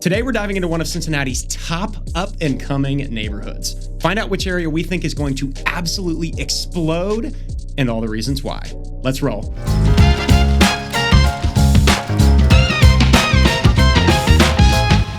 Today, we're diving into one of Cincinnati's top up-and-coming neighborhoods. Find out which area we think is going to absolutely explode and all the reasons why. Let's roll.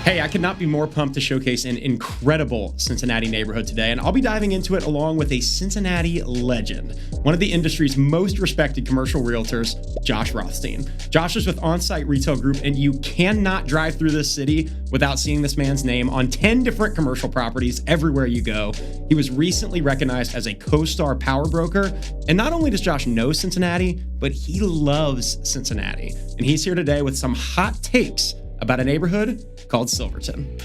Hey, I could not be more pumped to showcase an incredible Cincinnati neighborhood today, and I'll be diving into it along with a Cincinnati legend, one of the industry's most respected commercial realtors, Josh Rothstein. Josh is with OnSite Retail Group, and you cannot drive through this city without seeing this man's name on 10 different commercial properties everywhere you go. He was recently recognized as a CoStar Power Broker, and not only does Josh know Cincinnati, but he loves Cincinnati. And he's here today with some hot takes about a neighborhood called Silverton.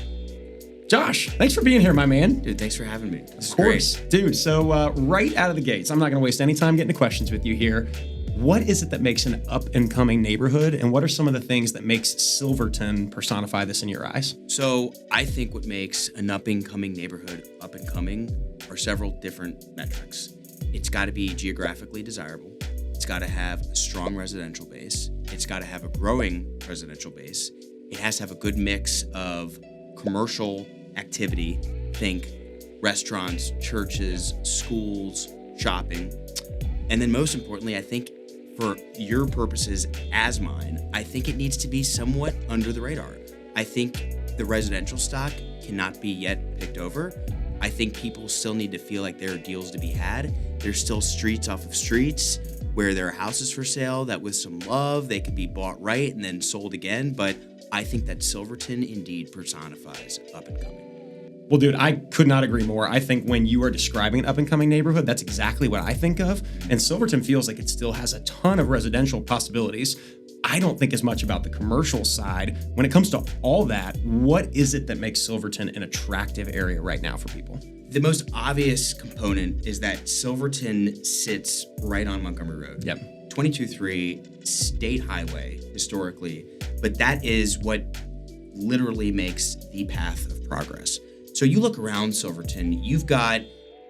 Josh, thanks for being here, my man. Dude, thanks for having me. This of course. Great. Dude, so right out of the gates, I'm not going to waste any time getting to questions with you here. What is it that makes an up-and-coming neighborhood, and what are some of the things that makes Silverton personify this in your eyes? So I think what makes an up-and-coming neighborhood up-and-coming are several different metrics. It's got to be geographically desirable. It's got to have a strong residential base. It's got to have a growing residential base. It has to have a good mix of commercial activity, think restaurants, churches, schools, shopping. And then most importantly, I think for your purposes as mine, I think it needs to be somewhat under the radar. I think the residential stock cannot be yet picked over. I think people still need to feel like there are deals to be had. There's still streets off of streets where there are houses for sale that with some love, they could be bought right and then sold again. But I think that Silverton indeed personifies up and coming. Well, dude, I could not agree more. I think when you are describing an up-and-coming neighborhood, that's exactly what I think of. And Silverton feels like it still has a ton of residential possibilities. I don't think as much about the commercial side. When it comes to all that, what is it that makes Silverton an attractive area right now for people? The most obvious component is that Silverton sits right on Montgomery Road. Yep. 22-3 state highway historically, but that is what literally makes the path of progress. So you look around Silverton, you've got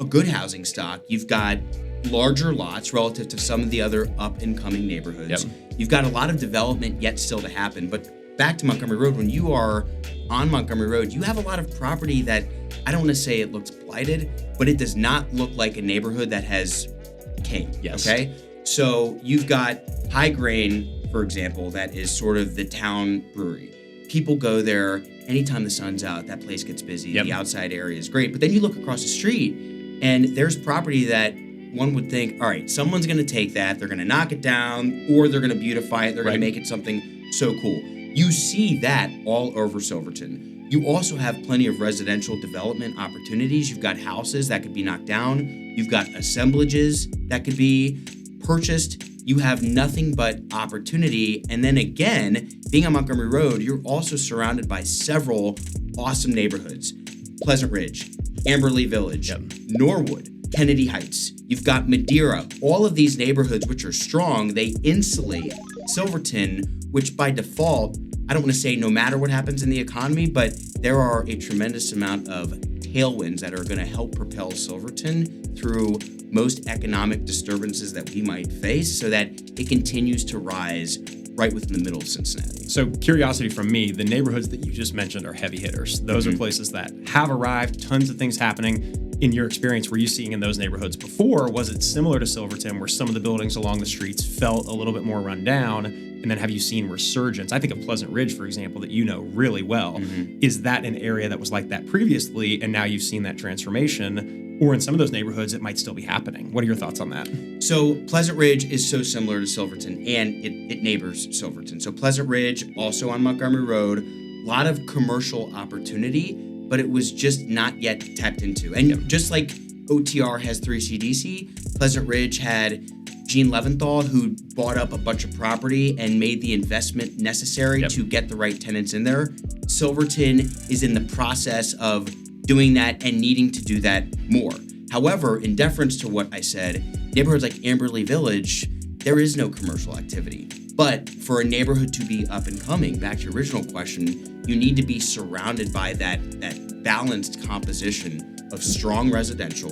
a good housing stock, you've got larger lots relative to some of the other up-and-coming neighborhoods. Yep. You've got a lot of development yet still to happen, but back to Montgomery Road, when you are on Montgomery Road, you have a lot of property that, I don't want to say it looks blighted, but it does not look like a neighborhood that has came, yes. Okay? So you've got High Grain, for example, that is sort of the town brewery. People go there anytime the sun's out, that place gets busy. Yep. The outside area is great. But then you look across the street and there's property that one would think, all right, someone's going to take that, they're going to knock it down, or they're going to beautify it, they're going to make it something so cool. You see that all over Silverton. You also have plenty of residential development opportunities. You've got houses that could be knocked down. You've got assemblages that could be purchased. You have nothing but opportunity. And then again, being on Montgomery Road, you're also surrounded by several awesome neighborhoods. Pleasant Ridge, Amberley Village, Yep. Norwood, Kennedy Heights. You've got Madeira. All of these neighborhoods, which are strong, they insulate Silverton, which by default, I don't want to say no matter what happens in the economy, but there are a tremendous amount of tailwinds that are going to help propel Silverton through most economic disturbances that we might face so that it continues to rise right within the middle of Cincinnati. So curiosity from me, the neighborhoods that you just mentioned are heavy hitters. Those are places that have arrived, tons of things happening. In your experience, were you seeing in those neighborhoods before? Was it similar to Silverton where some of the buildings along the streets felt a little bit more run down? And then have you seen resurgence? I think of Pleasant Ridge, for example, that you know really well. Is that an area that was like that previously and now you've seen that transformation? Or in some of those neighborhoods, it might still be happening. What are your thoughts on that? So Pleasant Ridge is so similar to Silverton, and it neighbors Silverton. So Pleasant Ridge, also on Montgomery Road, a lot of commercial opportunity, but it was just not yet tapped into. And just like OTR has 3CDC, Pleasant Ridge had Gene Leventhal, who bought up a bunch of property and made the investment necessary to get the right tenants in there. Silverton is in the process of doing that and needing to do that more. However, in deference to what I said, neighborhoods like Amberley Village, there is no commercial activity. But for a neighborhood to be up and coming, back to your original question, you need to be surrounded by that balanced composition of strong residential,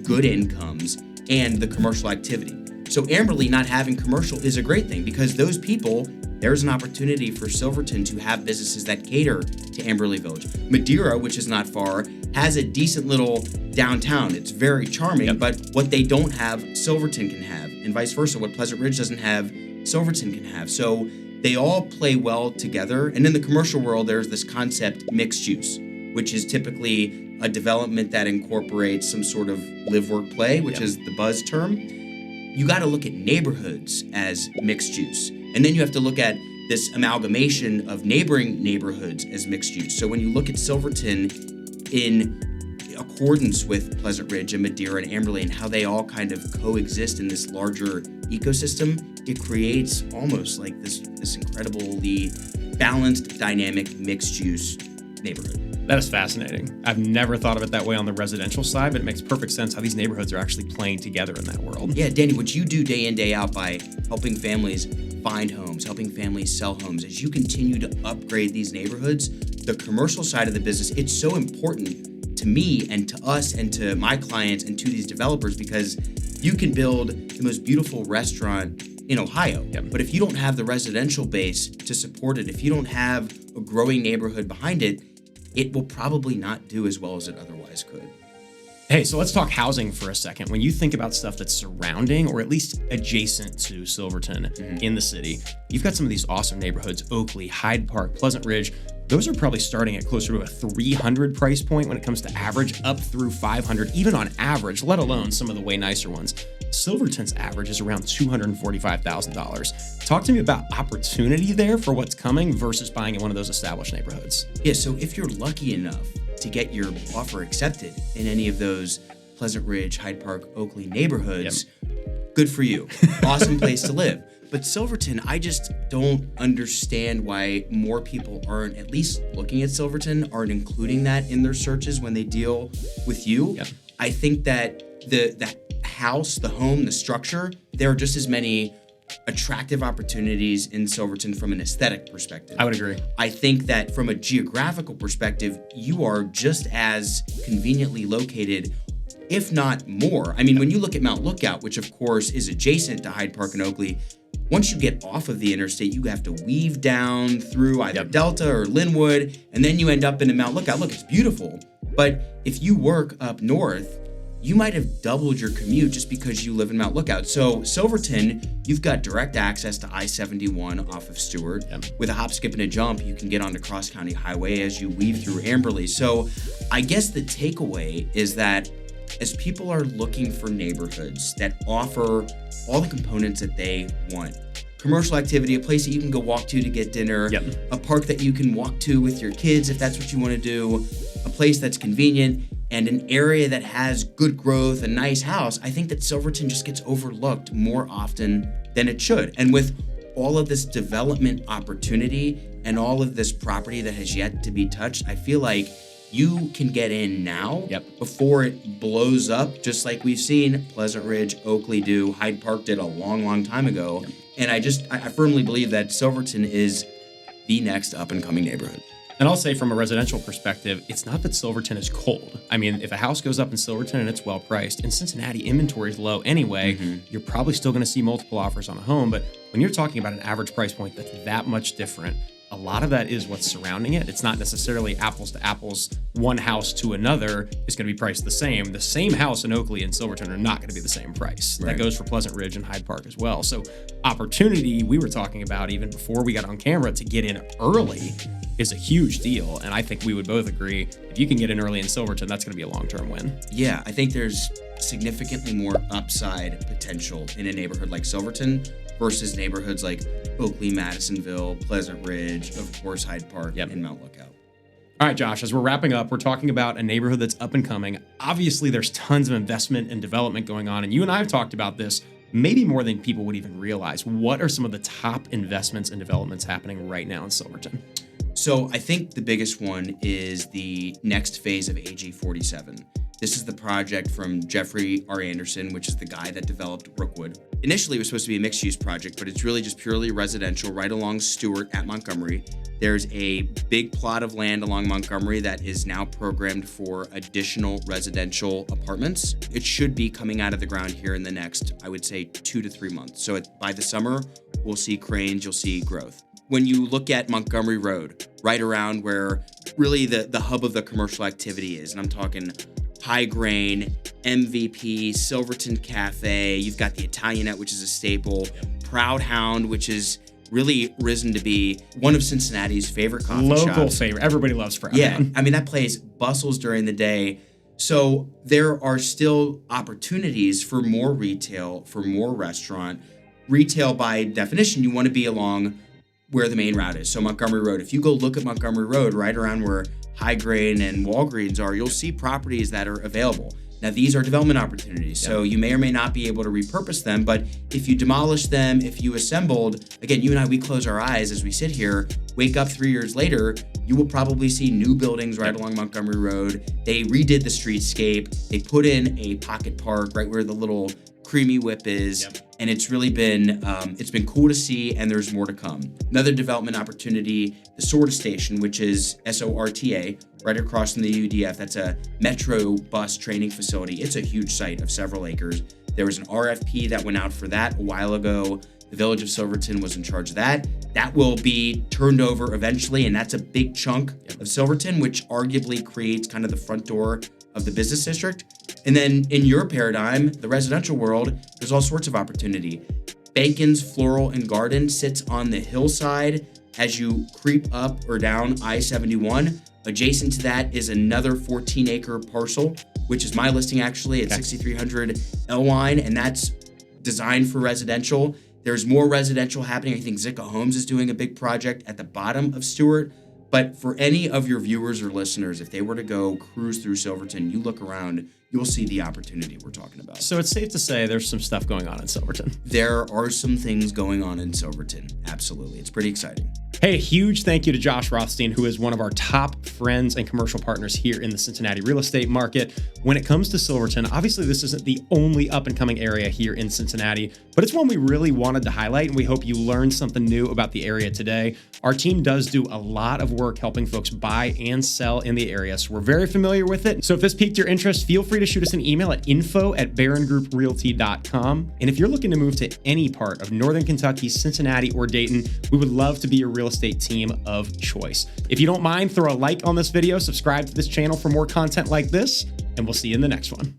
good incomes, and the commercial activity. So Amberley not having commercial is a great thing because those people there's an opportunity for Silverton to have businesses that cater to Amberley Village. Madeira, which is not far, has a decent little downtown. It's very charming, but what they don't have, Silverton can have, and vice versa. What Pleasant Ridge doesn't have, Silverton can have. So they all play well together. And in the commercial world, there's this concept mixed use, which is typically a development that incorporates some sort of live, work, play, which is the buzz term. You got to look at neighborhoods as mixed use. And then you have to look at this amalgamation of neighboring neighborhoods as mixed use. So when you look at Silverton in accordance with Pleasant Ridge and Madeira and Amberley and how they all kind of coexist in this larger ecosystem, it creates almost like this incredibly balanced, dynamic, mixed use neighborhood. That is fascinating. I've never thought of it that way on the residential side, but it makes perfect sense how these neighborhoods are actually playing together in that world. Yeah, Danny, what you do day in, day out by helping families find homes, helping families sell homes, as you continue to upgrade these neighborhoods, the commercial side of the business, it's so important to me and to us and to my clients and to these developers because you can build the most beautiful restaurant in Ohio. But if you don't have the residential base to support it, if you don't have a growing neighborhood behind it, it will probably not do as well as it otherwise could. Hey, so let's talk housing for a second. When you think about stuff that's surrounding or at least adjacent to Silverton in the city, you've got some of these awesome neighborhoods, Oakley, Hyde Park, Pleasant Ridge. Those are probably starting at closer to a 300 price point when it comes to average, up through 500, even on average, let alone some of the way nicer ones. Silverton's average is around $245,000. Talk to me about opportunity there for what's coming versus buying in one of those established neighborhoods. Yeah, so if you're lucky enough to get your offer accepted in any of those Pleasant Ridge, Hyde Park, Oakley neighborhoods, good for you. Awesome place to live. But Silverton, I just don't understand why more people aren't at least looking at Silverton, aren't including that in their searches when they deal with you. I think that the house, the home, the structure, there are just as many attractive opportunities in Silverton from an aesthetic perspective. I would agree. I think that from a geographical perspective, you are just as conveniently located, if not more. I mean, when you look at Mount Lookout, which of course is adjacent to Hyde Park and Oakley, once you get off of the interstate, you have to weave down through either Delta or Linwood, and then you end up into Mount Lookout. Look, it's beautiful. But if you work up north, you might have doubled your commute just because you live in Mount Lookout. So Silverton, you've got direct access to I-71 off of Stewart. With a hop, skip, and a jump, you can get onto Cross County Highway as you weave through Amberley. So I guess the takeaway is that as people are looking for neighborhoods that offer all the components that they want, commercial activity, a place that you can go walk to get dinner, a park that you can walk to with your kids if that's what you want to do, a place that's convenient, and an area that has good growth, a nice house, I think that Silverton just gets overlooked more often than it should. And with all of this development opportunity and all of this property that has yet to be touched, I feel like you can get in now before it blows up, just like we've seen Pleasant Ridge, Oakley do, Hyde Park did a long, long time ago. And I firmly believe that Silverton is the next up-and-coming neighborhood. And I'll say from a residential perspective, it's not that Silverton is cold. I mean, if a house goes up in Silverton and it's well priced, in Cincinnati, inventory is low anyway, you're probably still going to see multiple offers on a home. But when you're talking about an average price point that's that much different, a lot of that is what's surrounding it. It's not necessarily apples to apples, one house to another is going to be priced the same. The same house in Oakley and Silverton are not going to be the same price. That goes for Pleasant Ridge and Hyde Park as well. So opportunity we were talking about even before we got on camera to get in early is a huge deal. And I think we would both agree, if you can get in early in Silverton, that's going to be a long-term win. Yeah, I think there's significantly more upside potential in a neighborhood like Silverton versus neighborhoods like Oakley, Madisonville, Pleasant Ridge, of course, Hyde Park, and Mount Lookout. All right, Josh, as we're wrapping up, we're talking about a neighborhood that's up and coming. Obviously, there's tons of investment and development going on, and you and I have talked about this maybe more than people would even realize. What are some of the top investments and developments happening right now in Silverton? So I think the biggest one is the next phase of AG 47. This is the project from Jeffrey R. Anderson, which is the guy that developed Brookwood. Initially, it was supposed to be a mixed-use project, but it's really just purely residential right along Stewart at Montgomery. There's a big plot of land along Montgomery that is now programmed for additional residential apartments. It should be coming out of the ground here in the next, I would say, 2 to 3 months. So by the summer, we'll see cranes, you'll see growth. when you look at Montgomery Road, right around where really the hub of the commercial activity is, and I'm talking High Grain, MVP, Silverton Cafe, you've got the Italianette, which is a staple, Proud Hound, which is really risen to be one of Cincinnati's favorite coffee shops. Local favorite. Everybody loves Proud Hound. I mean, that place bustles during the day. So there are still opportunities for more retail, for more restaurant. Retail, by definition, you want to be along where the main route is. So Montgomery Road, if you go look at Montgomery Road, right around where High Grain and Walgreens are, you'll see properties that are available. Now, these are development opportunities, so you may or may not be able to repurpose them, but if you demolish them, if you assembled, again, you and I, we close our eyes as we sit here, wake up 3 years later, you will probably see new buildings right along Montgomery Road. They redid the streetscape. They put in a pocket park right where the little Creamy Whip is, and it's really been cool to see, and there's more to come. Another development opportunity, the Sorta Station, which is SORTA, right across from the UDF. That's a Metro bus training facility. It's a huge site of several acres. There was an RFP that went out for that a while ago. The Village of Silverton was in charge of that. That will be turned over eventually, and that's a big chunk of Silverton, which arguably creates kind of the front door of the business district. And then in your paradigm, the residential world, there's all sorts of opportunity. Bacon's Floral and Garden sits on the hillside as you creep up or down I-71. Adjacent to that is another 14-acre parcel, which is my listing actually at 6300 Elwine, and that's designed for residential. There's more residential happening. I think Zicka Homes is doing a big project at the bottom of Stewart. But for any of your viewers or listeners, if they were to go cruise through Silverton, you look around, you'll see the opportunity we're talking about. So it's safe to say there's some stuff going on in Silverton. There are some things going on in Silverton. Absolutely. It's pretty exciting. Hey, a huge thank you to Josh Rothstein, who is one of our top friends and commercial partners here in the Cincinnati real estate market. When it comes to Silverton, obviously this isn't the only up and coming area here in Cincinnati, but it's one we really wanted to highlight, and we hope you learned something new about the area today. Our team does do a lot of work helping folks buy and sell in the area, so we're very familiar with it. So if this piqued your interest, feel free to shoot us an email at info@barongrouprealty.com. And if you're looking to move to any part of Northern Kentucky, Cincinnati, or Dayton, we would love to be your real estate team of choice. If you don't mind, throw a like on this video, subscribe to this channel for more content like this, and we'll see you in the next one.